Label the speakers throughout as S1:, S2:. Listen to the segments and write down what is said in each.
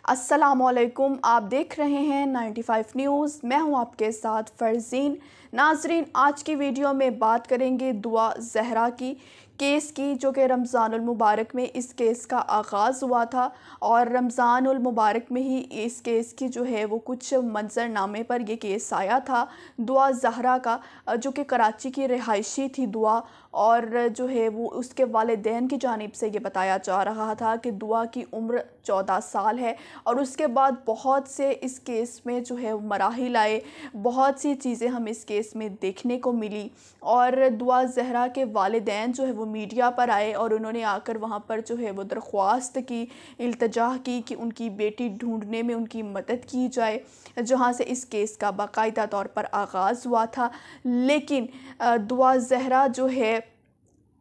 S1: अस्सलामुअलैकुम। आप देख रहे हैं 95 न्यूज़। मैं हूं आपके साथ फ़रज़ीन। नाजरीन, आज की वीडियो में बात करेंगे दुआ ज़हरा की केस की, जो कि रमज़ानुल मुबारक में इस केस का आगाज़ हुआ था और रमज़ानुल मुबारक में ही इस केस की जो है वो कुछ मंजरनामे पर ये केस आया था दुआ ज़हरा का, जो कि कराची की रिहायशी थी दुआ। और जो है वो उसके वालिदैन की जानिब से ये बताया जा रहा था कि दुआ की उम्र 14 साल है और उसके बाद बहुत से इस केस में जो है मराहिल आए, बहुत सी चीज़ें हम इस केस में देखने को मिली। और दुआ ज़हरा के वालिदैन जो है वो मीडिया पर आए और उन्होंने आकर वहाँ पर जो है वो दरख्वास्त की, इल्तिजा की कि उनकी बेटी ढूंढने में उनकी मदद की जाए, जहाँ से इस केस का बाकायदा तौर पर आगाज़ हुआ था। लेकिन दुआ ज़हरा जो है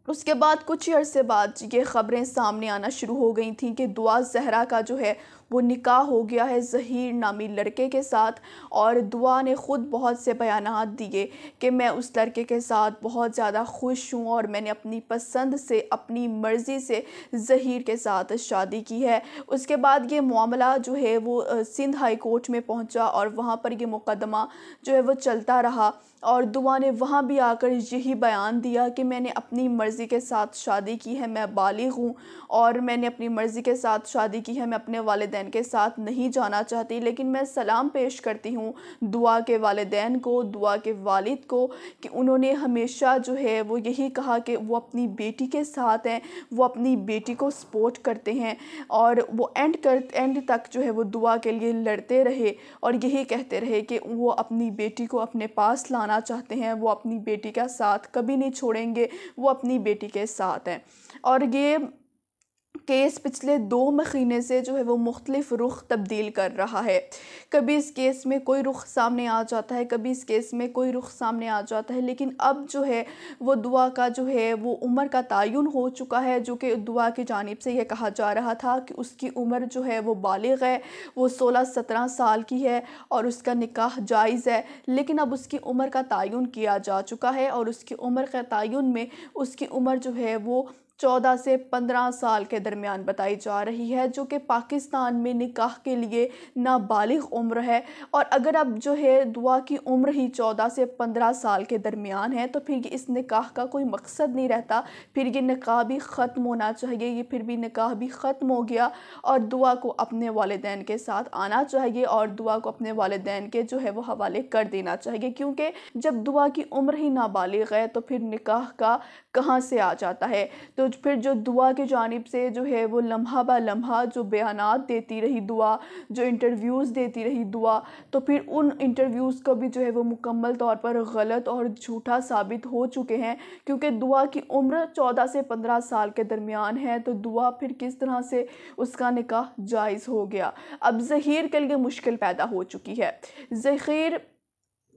S1: उसके बाद कुछ ही अरसे बाद ये ख़बरें सामने आना शुरू हो गई थी कि दुआ ज़हरा का जो है वो निकाह हो गया है ज़हीर नामी लड़के के साथ। और दुआ ने ख़ुद बहुत से बयानात दिए कि मैं उस लड़के के साथ बहुत ज़्यादा खुश हूँ और मैंने अपनी पसंद से, अपनी मर्ज़ी से ज़हीर के साथ शादी की है। उसके बाद ये मामला जो है वो सिंध हाई कोर्ट में पहुँचा और वहाँ पर ये मुकदमा जो है वो चलता रहा। और दुआ ने वहाँ भी आकर यही बयान दिया कि मैंने अपनी मर्ज़ी के साथ शादी की है, मैं बालिग़ हूँ और मैंने अपनी मर्ज़ी के साथ शादी की है, मैं अपने वालिदैन के साथ नहीं जाना चाहती। लेकिन मैं सलाम पेश करती हूँ दुआ के वालिदैन को, दुआ के वालिद को, कि उन्होंने हमेशा जो है वो यही कहा कि वो अपनी बेटी के साथ हैं, वो अपनी बेटी को सपोर्ट करते हैं और वो एंड तक जो है वो दुआ के लिए लड़ते रहे और यही कहते रहे कि वो अपनी बेटी को अपने पास लाना चाहते हैं, वो अपनी बेटी का साथ कभी नहीं छोड़ेंगे, वो अपनी बेटी के साथ हैं। और ये केस पिछले 2 महीने से जो है वो मुख्तलिफ रुख तब्दील कर रहा है। कभी इस केस में कोई रुख सामने आ जाता है, कभी इस केस में कोई रुख सामने आ जाता है। लेकिन अब जो है वो दुआ का जो है वो उम्र का तयन हो चुका है, जो कि दुआ की जानिब से ये कहा जा रहा था कि उसकी उम्र जो है वो बालिग़ है, वो 16-17 साल की है और उसका निकाह जायज़ है। लेकिन अब उसकी उम्र का तयन किया जा चुका है और उसकी उम्र के तयन में उसकी उम्र जो है वो 14 से 15 साल के दरमियान बताई जा रही है, जो कि पाकिस्तान में निकाह के लिए नाबालिग उम्र है। और अगर अब जो है दुआ की उम्र ही 14 से 15 साल के दरमियान है तो फिर इस निकाह का कोई मकसद नहीं रहता, फिर ये निकाह भी ख़त्म होना चाहिए। ये फिर भी निकाह भी ख़त्म हो गया और दुआ को अपने वालिदैन के साथ आना चाहिए और दुआ को अपने वालिदैन के जो है वो हवाले कर देना चाहिए, क्योंकि जब दुआ की उम्र ही नाबालिग है तो फिर निकाह का कहाँ से आ जाता है। तो फिर जो दुआ की जानिब से जो है वो लम्हा बा लम्हा जो बयानात देती रही दुआ, जो इंटरव्यूज़ देती रही दुआ, तो फिर उन इंटरव्यूज़ को भी जो है वो मुकम्मल तौर पर गलत और झूठा साबित हो चुके हैं, क्योंकि दुआ की उम्र 14 से 15 साल के दरमियान है। तो दुआ फिर किस तरह से उसका निकाह जायज़ हो गया। अब ज़हीर के लिए मुश्किल पैदा हो चुकी है। ज़हीर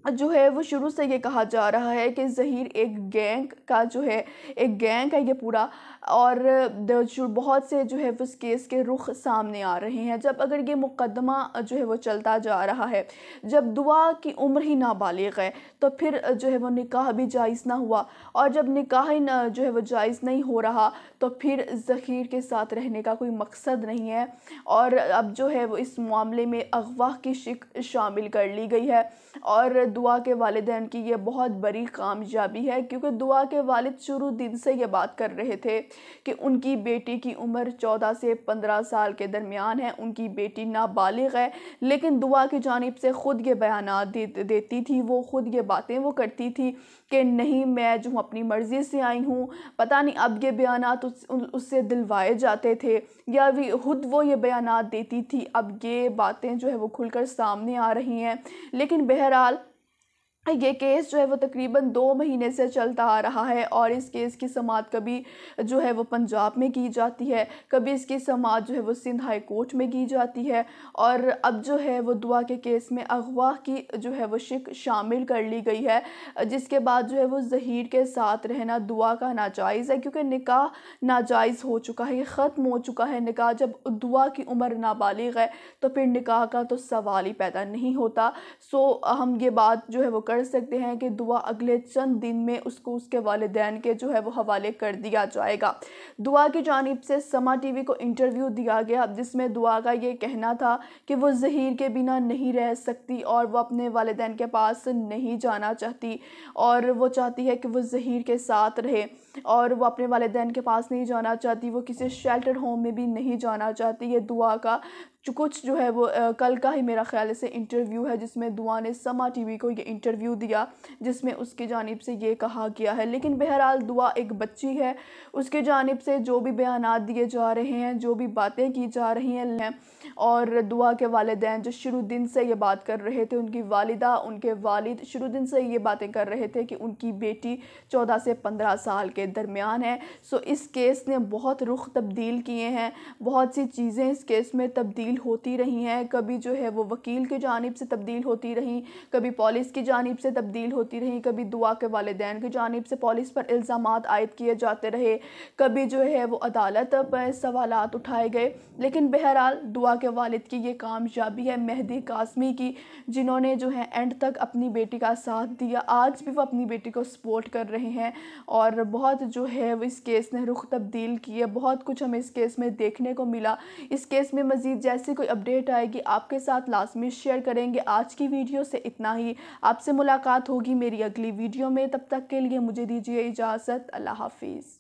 S1: जो है वो शुरू से ये कहा जा रहा है कि ज़हीर एक गैंग का जो है, एक गैंग है ये पूरा। और जो बहुत से जो है उस केस के रुख सामने आ रहे हैं। जब अगर ये मुकदमा जो है वो चलता जा रहा है, जब दुआ की उम्र ही नाबालिग है तो फिर जो है वो निकाह भी जायज़ ना हुआ और जब निकाह ही न जो है वो जायज़ नहीं हो रहा तो फिर ज़हीर के साथ रहने का कोई मकसद नहीं है। और अब जो है वो इस मामले में अगवा की शिक शामिल कर ली गई है और दुआ के वालिदैन की ये बहुत बड़ी कामयाबी है, क्योंकि दुआ के वालिद शुरू दिन से ये बात कर रहे थे कि उनकी बेटी की उम्र 14 से 15 साल के दरमियान है, उनकी बेटी नाबालिग है। लेकिन दुआ की जानिब से ख़ुद ये बयानात देती थी, वो ख़ुद ये बातें वो करती थी कि नहीं, मैं जो हूँ अपनी मर्ज़ी से आई हूँ। पता नहीं अब ये बयानात उससे दिलवाए जाते थे या भी खुद वो ये बयानात देती थी। अब ये बातें जो है वो खुलकर सामने आ रही हैं। लेकिन बहरहाल ये केस जो है वो तकरीबन 2 महीने से चलता आ रहा है और इस केस की समाअत कभी जो है वो पंजाब में की जाती है, कभी इसकी समाअत जो है वो सिंध हाई कोर्ट में की जाती है। और अब जो है वो दुआ के केस में अगवा की जो है वो शिक शामिल कर ली गई है, जिसके बाद जो है वो ज़हीर के साथ रहना दुआ का नाजायज़ है, क्योंकि निकाह नाजायज़ हो चुका है, ये ख़त्म हो चुका है निकाह। जब दुआ की उम्र नाबालिग है तो फिर निकाह का तो सवाल ही पैदा नहीं होता। सो हम ये बात जो है वो कर सकते हैं कि दुआ अगले चंद दिन में उसको उसके वालिदैन के जो है वो हवाले कर दिया जाएगा। दुआ की जानिब से समा टीवी को इंटरव्यू दिया गया जिसमें दुआ का ये कहना था कि वो ज़हीर के बिना नहीं रह सकती और वो अपने वालिदैन के पास नहीं जाना चाहती और वो चाहती है कि वो ज़हीर के साथ रहे और वो अपने वालिदैन के पास नहीं जाना चाहती, वो किसी शेल्टर होम में भी नहीं जाना चाहती। ये दुआ का कुछ जो है वो कल का ही मेरा ख्याल से इंटरव्यू है जिसमें दुआ ने समा टीवी को ये इंटरव्यू दिया जिसमें उसकी जानिब से ये कहा गया है। लेकिन बहरहाल दुआ एक बच्ची है, उसकी जानिब से जो भी बयानात दिए जा रहे हैं, जो भी बातें की जा रही हैं और दुआ के वालिदैन जो शुरू दिन से ये बात कर रहे थे, उनकी वालिदा उनके वालिद शुरू दिन से ये बातें कर रहे थे कि उनकी बेटी 14 से 15 साल के दरमियान है। सो इस केस ने बहुत रुख तब्दील किए हैं, बहुत सी चीज़ें इस केस में तब्दील होती रही हैं। कभी जो है वो वकील की जानिब से तब्दील होती रही, कभी पुलिस की जानिब से तब्दील होती रही, कभी दुआ के वालिदैन की जानिब से पुलिस पर इल्ज़ामात आयद किए जाते रहे, कभी जो है वो अदालत पर सवालात उठाए गए। लेकिन बहरहाल दुआ के वालिद की ये कामयाबी है, मेहदी कासमी की, जिन्होंने जो है एंड तक अपनी बेटी का साथ दिया। आज भी वो अपनी बेटी को सपोर्ट कर रहे हैं और बहुत जो है वो इस केस ने रुख तब्दील किया, बहुत कुछ हमें इस केस में देखने को मिला। इस केस में मज़ीद जैसी कोई अपडेट आएगी आपके साथ लाजमी शेयर करेंगे। आज की वीडियो से इतना ही, आपसे मुलाकात होगी मेरी अगली वीडियो में। तब तक के लिए मुझे दीजिए इजाज़त। अल्लाह हाफिज़।